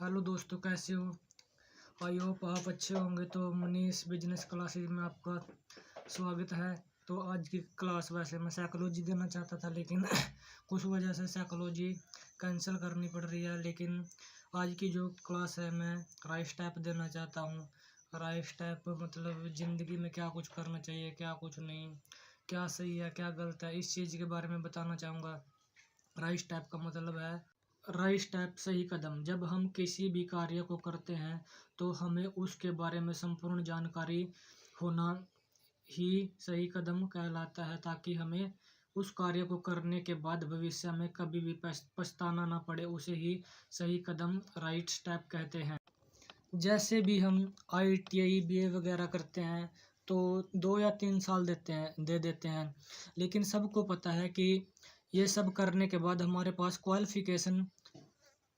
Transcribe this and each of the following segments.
Hello दोस्तों, कैसे हो? आई होप आप अच्छे होंगे। तो मनीष बिजनेस क्लासेस में आपका स्वागत है। तो आज की क्लास वैसे मैं साइकोलॉजी देना चाहता था, लेकिन कुछ वजह से साइकोलॉजी कैंसिल करनी पड़ रही है। लेकिन आज की जो क्लास है मैं राइट स्टेप देना चाहता हूँ। राइट स्टेप मतलब ज़िंदगी में क्या कुछ करना चाहिए, क्या कुछ नहीं, क्या सही है क्या गलत है, इस चीज़ के बारे में बताना चाहूँगा। राइट स्टेप का मतलब है राइट स्टेप, सही कदम। जब हम किसी भी कार्य को करते हैं तो हमें उसके बारे में संपूर्ण जानकारी होना ही सही कदम कहलाता है, ताकि हमें उस कार्य को करने के बाद भविष्य में कभी भी पछताना ना पड़े। उसे ही सही कदम, राइट स्टेप कहते हैं। जैसे भी हम ITI BA वगैरह करते हैं तो 2 या 3 साल दे देते हैं, लेकिन सबको पता है कि ये सब करने के बाद हमारे पास क्वालिफिकेशन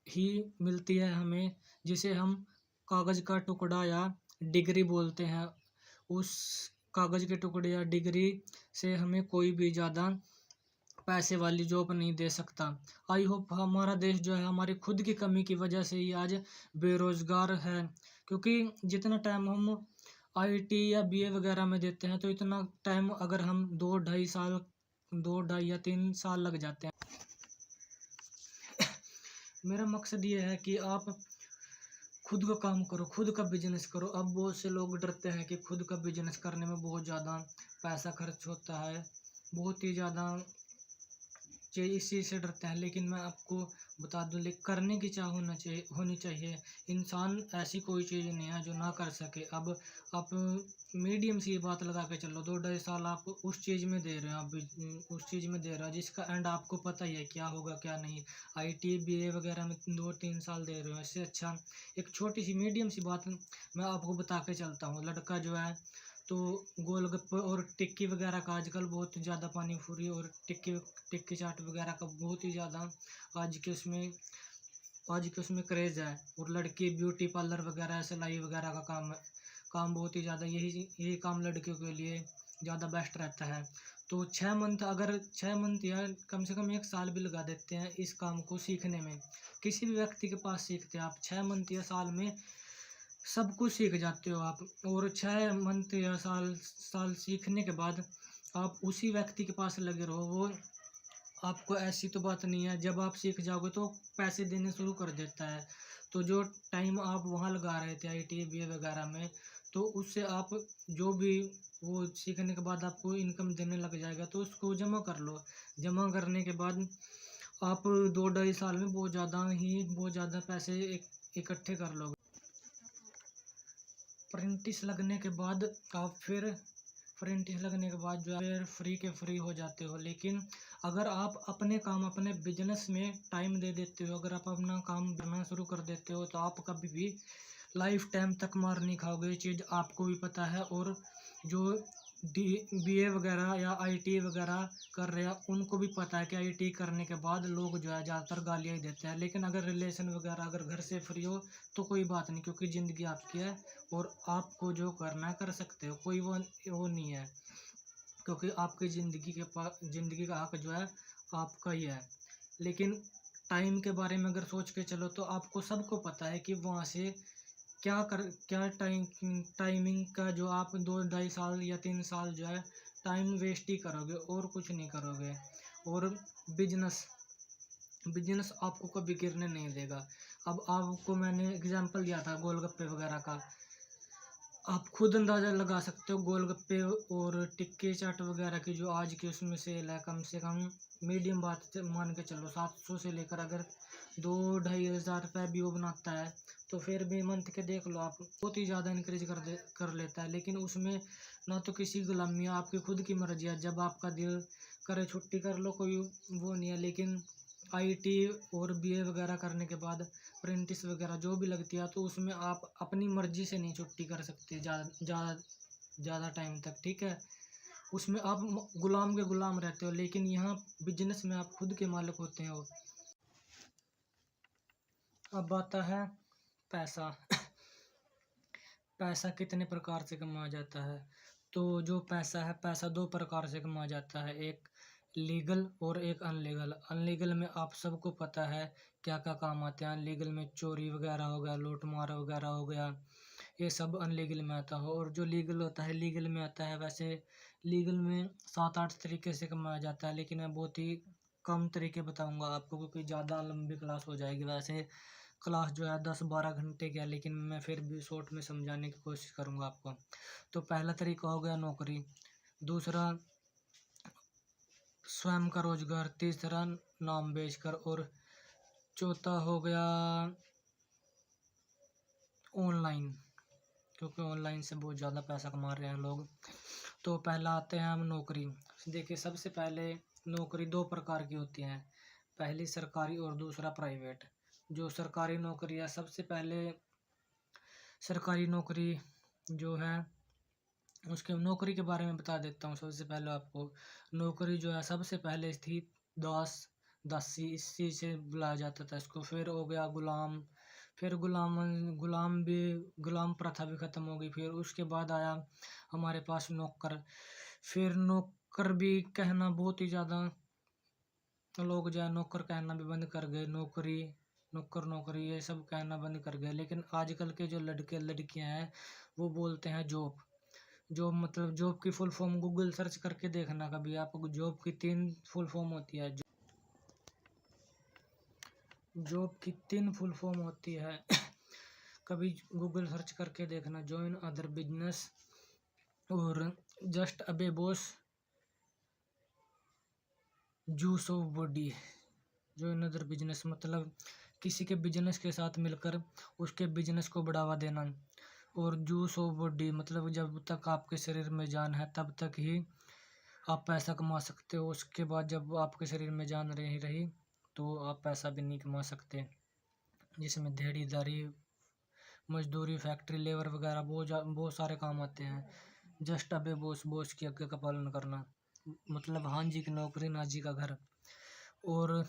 ही मिलती है हमें, जिसे हम कागज़ का टुकड़ा या डिग्री बोलते हैं। उस कागज़ के टुकड़े या डिग्री से हमें कोई भी ज़्यादा पैसे वाली जॉब नहीं दे सकता। आई होप हमारा देश जो है हमारी खुद की कमी की वजह से ही आज बेरोज़गार है, क्योंकि जितना टाइम हम IT या BA वगैरह में देते हैं तो इतना टाइम अगर हम 2 ढाई साल, 2 ढाई या 3 साल लग जाते हैं। मेरा मकसद ये है कि आप खुद का काम करो, खुद का बिजनेस करो। अब बहुत से लोग डरते हैं कि खुद का बिजनेस करने में बहुत ज़्यादा पैसा खर्च होता है, बहुत ही ज़्यादा इस चीज़ से डरते हैं। लेकिन मैं आपको बता दूं, करने की चाह होनी चाहिए। इंसान ऐसी कोई चीज़ नहीं है जो ना कर सके। अब आप मीडियम सी बात लगा के चलो, 2 ढाई साल आप उस चीज़ में दे रहे हो, आप उस चीज़ में दे रहे हो जिसका एंड आपको पता ही है क्या होगा क्या नहीं। IT BA वगैरह में 2 3 साल दे रहे हो, इससे अच्छा एक छोटी सी मीडियम सी बात मैं आपको बता के चलता हूँ। लड़का जो है तो गोलगप्पे और टिक्की वगैरह का आजकल बहुत ज़्यादा पानी पूरी और टिक्की चाट वगैरह का बहुत ही ज़्यादा आज के उसमें क्रेज़ है। और लड़की ब्यूटी पार्लर वगैरह, सिलाई वगैरह का काम बहुत ही ज़्यादा, यही काम लड़कियों के लिए ज़्यादा बेस्ट रहता है। तो 6 मंथ, अगर 6 मंथ या कम से कम 1 साल भी लगा देते हैं इस काम को सीखने में, किसी भी व्यक्ति के पास सीखते हैं आप 6 मंथ या साल में सब कुछ सीख जाते हो आप। और 6 मंथ या साल साल सीखने के बाद आप उसी व्यक्ति के पास लगे रहो, वो आपको, ऐसी तो बात नहीं है, जब आप सीख जाओगे तो पैसे देने शुरू कर देता है। तो जो टाइम आप वहाँ लगा रहे थे ITI BA वगैरह में, तो उससे आप जो भी वो सीखने के बाद आपको इनकम देने लग जाएगा, तो उसको जमा कर लो। जमा करने के बाद आप 2 ढाई साल में बहुत ज़्यादा पैसे इकट्ठे कर लोगे। प्रेंटिस लगने के बाद आप फिर प्रेंटिस लगने के बाद जो है फिर फ्री के फ्री हो जाते हो। लेकिन अगर आप अपने काम, अपने बिजनेस में टाइम दे देते हो, अगर आप अपना काम करना शुरू कर देते हो, तो आप कभी भी लाइफ टाइम तक मार नहीं खाओगे। ये चीज़ आपको भी पता है, और जो BA वगैरह या ITI वगैरह कर रहे हैं उनको भी पता है कि ITI करने के बाद लोग जो है ज़्यादातर गालियाँ ही देते हैं। लेकिन अगर रिलेशन वगैरह, अगर घर से फ्री हो तो कोई बात नहीं, क्योंकि ज़िंदगी आपकी है और आपको जो करना है कर सकते हो, कोई वो नहीं है, क्योंकि आपकी ज़िंदगी का हक जो है आपका ही है। लेकिन टाइम के बारे में अगर सोच के चलो तो आपको सबको पता है कि वहाँ से क्या टाइमिंग का जो आप 2 ढाई साल या 3 साल जो है टाइम वेस्ट ही करोगे और कुछ नहीं करोगे। और बिजनेस बिजनेस आपको कभी गिरने नहीं देगा। अब आपको मैंने एग्जांपल दिया था गोलगप्पे वगैरह का, आप खुद अंदाज़ा लगा सकते हो। गोलगप्पे और टिक्की चाट वगैरह की जो आज की उसमें सेल है, कम से कम मीडियम बात मान के चलो 700 से लेकर, अगर 2 ढाई हज़ार रुपये भी वो बनाता है तो फिर भी मंथ के देख लो आप, बहुत ही ज़्यादा इंक्रीज कर लेता है। लेकिन उसमें ना तो किसी गुलामी है, आपकी खुद की मर्जी है, जब आपका दिल करे छुट्टी कर लो, कोई वो नहीं है। लेकिन IT और BA वगैरह करने के बाद अप्रेंटिस वगैरह जो भी लगती है, तो उसमें आप अपनी मर्जी से नहीं छुट्टी कर सकते ज़्यादा टाइम तक, ठीक है। उसमें आप गुलाम के गुलाम रहते हो। लेकिन यहाँ बिजनेस में आप खुद के मालिक होते हो। अब आता है पैसा। पैसा कितने प्रकार से कमाया जाता है? तो जो पैसा है, पैसा 2 प्रकार से कमाया जाता है। एक लीगल और एक अनलीगल। अनलीगल में आप सबको पता है क्या क्या काम आते हैं। अनलीगल में चोरी वगैरह हो गया, लूट मार वगैरह हो गया, ये सब अनलीगल में आता है। और जो लीगल होता है, लीगल में आता है। वैसे लीगल में 7-8 तरीके से कमाया जाता है, लेकिन मैं बहुत ही कम तरीके बताऊंगा आपको, क्योंकि ज़्यादा लंबी क्लास हो जाएगी। वैसे क्लास जो है 10-12 घंटे की है, लेकिन मैं फिर भी शॉर्ट में समझाने की कोशिश करूंगा आपको। तो पहला तरीका हो गया नौकरी, दूसरा स्वयं का रोजगार, तीसरा नाम बेचकर, और चौथा हो गया ऑनलाइन, क्योंकि ऑनलाइन से बहुत ज़्यादा पैसा कमा रहे हैं लोग। तो पहला आते हैं हम नौकरी। देखिए, सबसे पहले नौकरी दो प्रकार की होती हैं, पहली सरकारी और दूसरा प्राइवेट। जो सरकारी नौकरी है, सबसे पहले सरकारी नौकरी जो है उसके नौकरी के बारे में बता देता हूँ। सबसे पहले आपको नौकरी जो है, सबसे पहले थी दास, दासी, इसी से बुलाया जाता था इसको। फिर हो गया गुलाम, फिर गुलाम प्रथा भी खत्म हो गई। फिर उसके बाद आया हमारे पास नौकर। फिर नौकर भी कहना बहुत ही ज़्यादा लोग जो है नौकर कहना भी बंद कर गए। नौकरी, नौकर, नौकरी ये सब कहना बंद कर गए। लेकिन आजकल के जो लड़के लड़कियां हैं वो बोलते हैं जॉब। जॉब मतलब, जॉब की फुल फॉर्म गूगल सर्च करके देखना कभी आप, जॉब की 3 फुल फॉर्म होती है। जॉब की 3 फुल फॉर्म होती है कभी गूगल सर्च करके देखना, जॉइन अदर बिजनेस और जस्ट अबे boss, juice of body. Join other business मतलब किसी के बिजनेस के साथ मिलकर उसके बिजनेस को बढ़ावा देना। और जूस ऑफ बॉडी मतलब जब तक आपके शरीर में जान है तब तक ही आप पैसा कमा सकते हो। उसके बाद जब आपके शरीर में जान नहीं रही तो आप पैसा भी नहीं कमा सकते। जिसमें दिहाड़ीदारी, मजदूरी, फैक्ट्री लेबर वगैरह बहुत सारे काम आते हैं। जस्ट अबे बॉस, बॉस की आज्ञा का पालन करना, मतलब हाँ जी की नौकरी ना जी का घर। और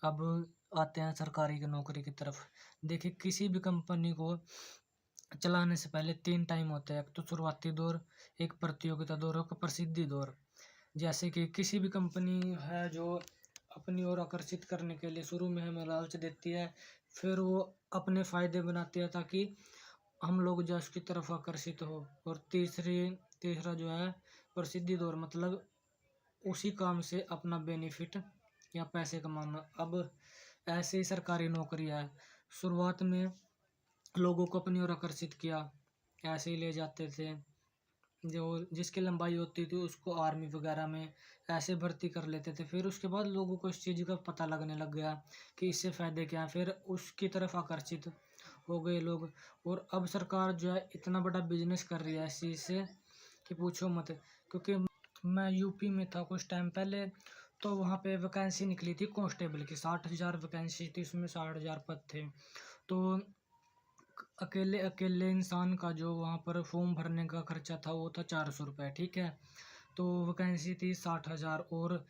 अब आते हैं सरकारी की नौकरी की तरफ। देखिए, किसी भी कंपनी को चलाने से पहले 3 टाइम होते हैं, एक तो शुरुआती दौर, एक प्रतियोगिता दौर, एक प्रसिद्धि दौर। जैसे कि किसी भी कंपनी है जो अपनी ओर आकर्षित करने के लिए शुरू में हमें लालच देती है, फिर वो अपने फायदे बनाती है ताकि हम लोग जो उसकी तरफ आकर्षित हो। और तीसरा जो है प्रसिद्धि दौर, मतलब उसी काम से अपना बेनिफिट या पैसे कमाना। अब ऐसे ही सरकारी नौकरी है, शुरुआत में लोगों को अपनी ओर आकर्षित किया, ऐसे ही ले जाते थे। जो जिसकी लंबाई होती थी उसको आर्मी वगैरह में ऐसे भर्ती कर लेते थे। फिर उसके बाद लोगों को इस चीज़ का पता लगने लग गया कि इससे फ़ायदे क्या हैं, फिर उसकी तरफ आकर्षित हो गए लोग। और अब सरकार जो है इतना बड़ा बिजनेस कर रही है इस चीज़ से कि पूछो मत। क्योंकि मैं यूपी में था कुछ टाइम पहले, तो वहाँ पे वैकेंसी निकली थी कांस्टेबल की, 60,000 वैकेंसी थी, उसमें 60,000 पद थे। तो अकेले अकेले इंसान का जो वहाँ पर फॉर्म भरने का खर्चा था वो था 400 रुपये, ठीक है। तो वैकेंसी थी 60,000 और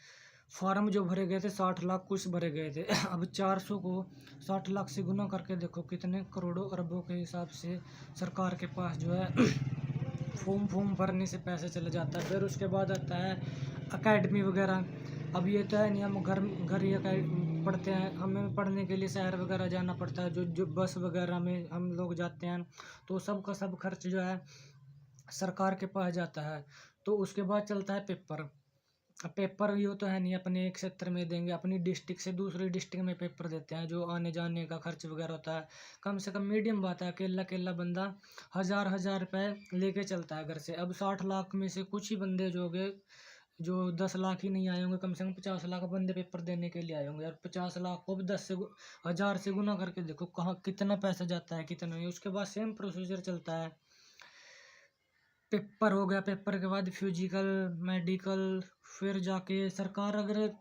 फॉर्म जो भरे गए थे 60 लाख कुछ भरे गए थे अब 400 को 60 लाख से गुना करके देखो कितने करोड़ों अरबों के हिसाब से सरकार के पास जो है फॉर्म भरने से पैसे चले जाता है। फिर उसके बाद आता है अकेडमी वगैरह। अब ये तो है नहीं हम घर घर ही पढ़ते हैं, हमें पढ़ने के लिए शहर वगैरह जाना पड़ता है, जो बस वगैरह में हम लोग जाते हैं, तो सबका सब खर्च जो है सरकार के पास जाता है। तो उसके बाद चलता है पेपर। अब पेपर ये तो है नहीं अपने एक क्षेत्र में देंगे, अपनी डिस्ट्रिक्ट से दूसरी डिस्ट्रिक्ट में पेपर देते हैं, जो आने जाने का खर्च वगैरह होता है। कम से कम मीडियम बात है, अकेला अकेला बंदा 1,000 रुपये लेके चलता है घर से। अब 60 लाख में से कुछ ही बंदे जो होंगे जो 10 लाख ही नहीं आए होंगे, कम से कम 50 लाख बंदे पेपर देने के लिए आए होंगे। और 50 लाख को भी 10,000 से गुना करके देखो कहाँ कितना पैसा जाता है, कितना नहीं। उसके बाद सेम प्रोसीजर चलता है, पेपर हो गया, पेपर के बाद फिजिकल, मेडिकल, फिर जाके सरकार अगर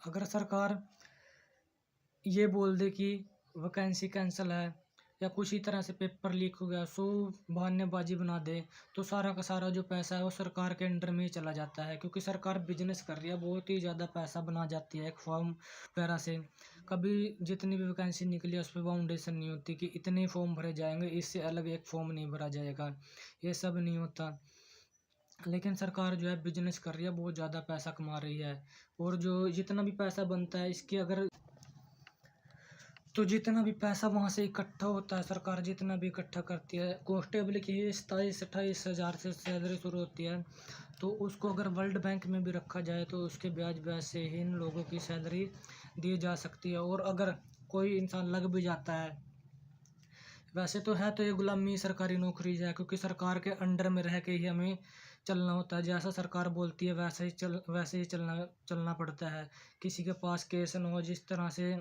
अगर सरकार ये बोल दे कि वैकेंसी कैंसिल है या कुछ ही तरह से पेपर लीक हो गया, सो बहानेबाजी बना दे, तो सारा का सारा जो पैसा है वो सरकार के अंडर में ही चला जाता है। क्योंकि सरकार बिजनेस कर रही है, बहुत ही ज़्यादा पैसा बना जाती है एक फॉर्म वगैरह से। कभी जितनी भी वैकेंसी निकली है उस पर बाउंडेशन नहीं होती कि इतने फॉर्म भरे जाएंगे, इससे अलग एक फॉर्म नहीं भरा जाएगा, ये सब नहीं होता। लेकिन सरकार जो है बिजनेस कर रही है, बहुत ज़्यादा पैसा कमा रही है। और जो जितना भी पैसा बनता है इसकी अगर तो जितना भी पैसा वहाँ से इकट्ठा होता है, सरकार जितना भी इकट्ठा करती है, कांस्टेबल की 27-28 हज़ार से सैलरी शुरू होती है। तो उसको अगर वर्ल्ड बैंक में भी रखा जाए तो उसके ब्याज ब्याज से ही इन लोगों की सैलरी दी जा सकती है। और अगर कोई इंसान लग भी जाता है, वैसे तो है तो ये गुलामी सरकारी नौकरी है, क्योंकि सरकार के अंडर में रह के ही हमें चलना होता है। जैसा सरकार बोलती है वैसे ही चलना चलना पड़ता है। किसी के पास केस न हो, जिस तरह से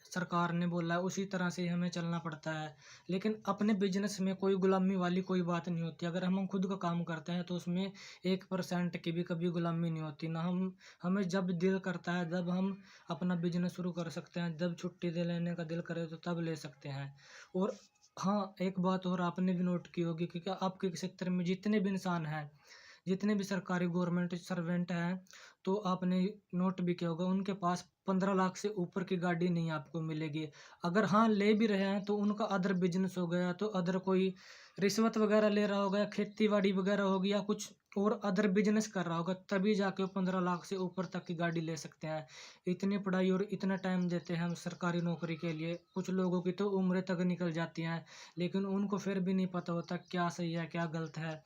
सरकार ने बोला है उसी तरह से ही हमें चलना पड़ता है। लेकिन अपने बिजनेस में कोई गुलामी वाली कोई बात नहीं होती। अगर हम खुद का काम करते हैं तो उसमें 1% की भी कभी गुलामी नहीं होती ना। हमें जब दिल करता है जब हम अपना बिजनेस शुरू कर सकते हैं, जब छुट्टी दे लेने का दिल करे तो तब ले सकते हैं। और हाँ, एक बात और आपने भी नोट की होगी, क्योंकि आपके क्षेत्र में जितने भी इंसान हैं, जितने भी सरकारी गवर्नमेंट सर्वेंट हैं, तो आपने नोट भी किया होगा उनके पास 15 लाख से ऊपर की गाड़ी नहीं आपको मिलेगी। अगर हाँ ले भी रहे हैं तो उनका अदर बिजनेस हो गया, तो अदर कोई रिश्वत वगैरह ले रहा होगा, खेती बाड़ी वगैरह होगी, या कुछ और अदर बिजनेस कर रहा होगा, तभी जाके वो 15 लाख से ऊपर तक की गाड़ी ले सकते हैं। इतनी पढ़ाई और इतना टाइम देते हैं हम सरकारी नौकरी के लिए। कुछ लोगों की तो उम्रें तक निकल जाती हैं, लेकिन उनको फिर भी नहीं पता होता क्या सही है क्या गलत है।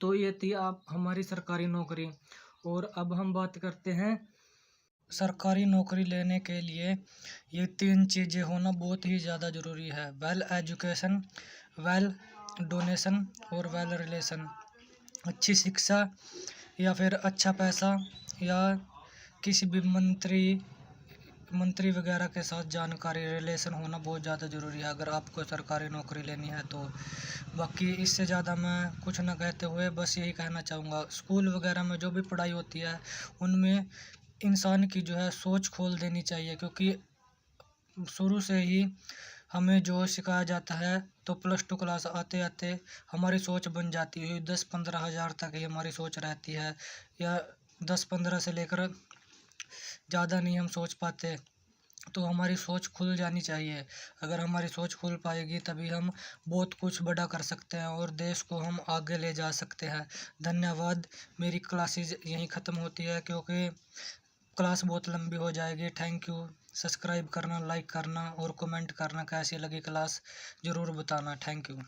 तो ये थी आप हमारी सरकारी नौकरी। और अब हम बात करते हैं सरकारी नौकरी लेने के लिए ये 3 चीज़ें होना बहुत ही ज़्यादा ज़रूरी है: वेल एजुकेशन, वेल डोनेशन और वेल रिलेशन। अच्छी शिक्षा, या फिर अच्छा पैसा, या किसी भी मंत्री वगैरह के साथ जानकारी, रिलेशन होना बहुत ज़्यादा ज़रूरी है अगर आपको सरकारी नौकरी लेनी है तो। बाकी इससे ज़्यादा मैं कुछ ना कहते हुए बस यही कहना चाहूँगा, स्कूल वगैरह में जो भी पढ़ाई होती है उनमें इंसान की जो है सोच खोल देनी चाहिए, क्योंकि शुरू से ही हमें जो सिखाया जाता है तो +2 क्लास आते आते हमारी सोच बन जाती है। 10-15 हज़ार तक ही हमारी सोच रहती है, या 10-15 से लेकर ज़्यादा नहीं हम सोच पाते। तो हमारी सोच खुल जानी चाहिए। अगर हमारी सोच खुल पाएगी तभी हम बहुत कुछ बड़ा कर सकते हैं और देश को हम आगे ले जा सकते हैं। धन्यवाद। मेरी क्लासेस यहीं ख़त्म होती है क्योंकि क्लास बहुत लंबी हो जाएगी। Thank you. सब्सक्राइब करना, लाइक करना और कमेंट करना कैसी लगी क्लास ज़रूर बताना। Thank you.